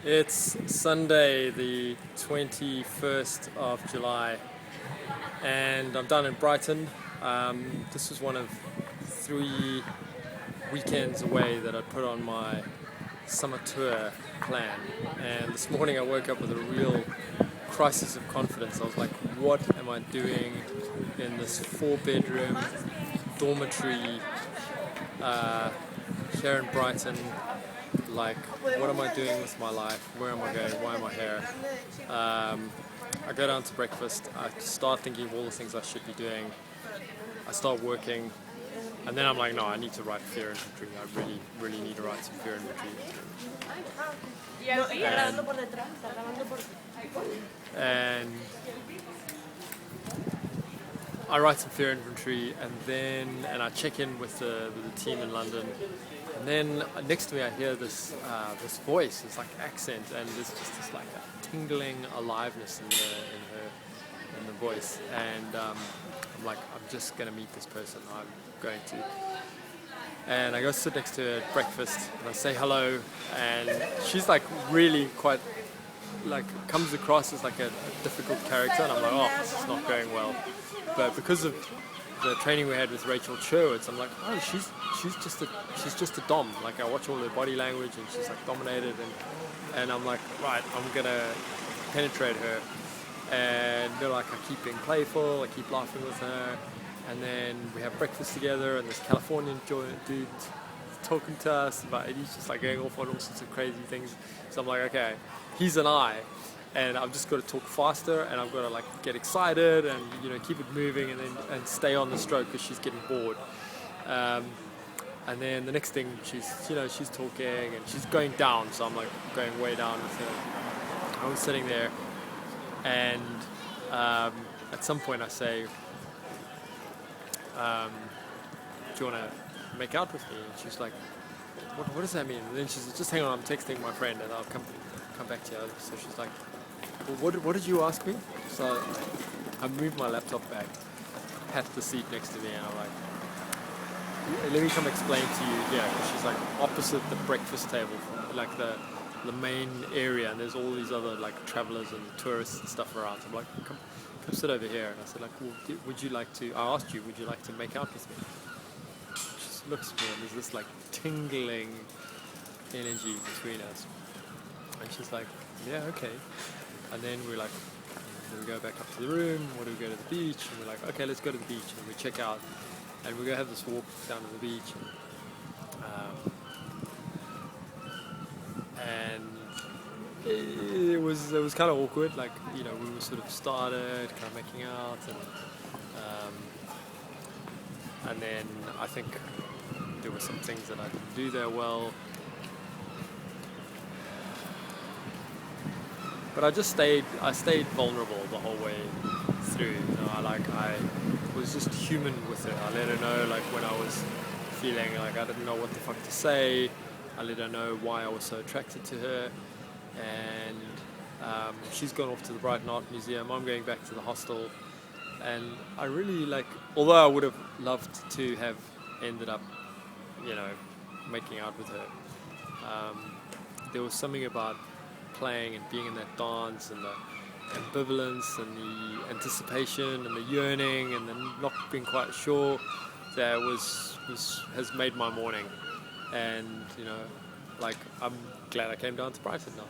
It's Sunday, the 21st of July, and I'm down in Brighton. This was one of 3 weekends away that I'd put on my summer tour plan. And this morning I woke up with a real crisis of confidence. I was like, what am I doing in this 4 bedroom dormitory here in Brighton? Like, what am I doing with my life? Where am I going? Why am I here? I go down to breakfast. I start thinking of all the things I should be doing. I start working, and then I'm like, no, I need to write fear infantry. I really, really need to write some fear infantry. And I write some fear infantry, and I check in with the team in London. And then next to me, I hear this voice, this like accent, and there's just this like a tingling aliveness in the voice. And I'm like, I'm just gonna meet this person. I'm going to. And I go sit next to her at breakfast, and I say hello, and she's like really quite like comes across as like a difficult character, and I'm like, oh, this is not going well. But because of the training we had with Rachel Sherwitz, I'm like, oh, she's just a dom. Like, I watch all her body language, and she's like dominated, and I'm like, right, I'm gonna penetrate her. And they're like, I keep being playful, I keep laughing with her, and then we have breakfast together, and this Californian dude talking to us about it. He's just like going off on all sorts of crazy things. So I'm like, okay, he's an I, and I've just got to talk faster, and I've got to like get excited and keep it moving, and stay on the stroke because she's getting bored. And then the next thing she's talking and she's going down, so I'm like going way down with her. I was sitting there, and at some point I say, do you want to make out with me? And she's like, what does that mean? And then she's just, hang on, I'm texting my friend and I'll come back to you. So she's like, well, what did you ask me? So I moved my laptop back, pat the seat next to me, and I'm like, let me come explain to you. Yeah, 'cause she's like opposite the breakfast table, like the main area, and there's all these other like travelers and tourists and stuff around. So I'm like, come sit over here. And I said like, well, would you like to? I asked you, would you like to make out with me? She just looks at me, and there's this like tingling energy between us. And she's like, yeah, okay. And then we're like, we go back up to the room. What do we go to the beach? And we're like, okay, let's go to the beach. And we check out, and we go have this walk down to the beach. And it was kind of awkward. Like, we were sort of started kind of making out, and then I think there were some things that I didn't do there well. But I stayed vulnerable the whole way through. I was just human with her. I let her know like when I was feeling like I didn't know what the fuck to say. I let her know why I was so attracted to her. And she's gone off to the Brighton Art Museum. I'm going back to the hostel. And I really although I would have loved to have ended up, making out with her, there was something about playing and being in that dance, and the ambivalence and the anticipation and the yearning and the not being quite sure that has made my morning. And I'm glad I came down to Brighton now.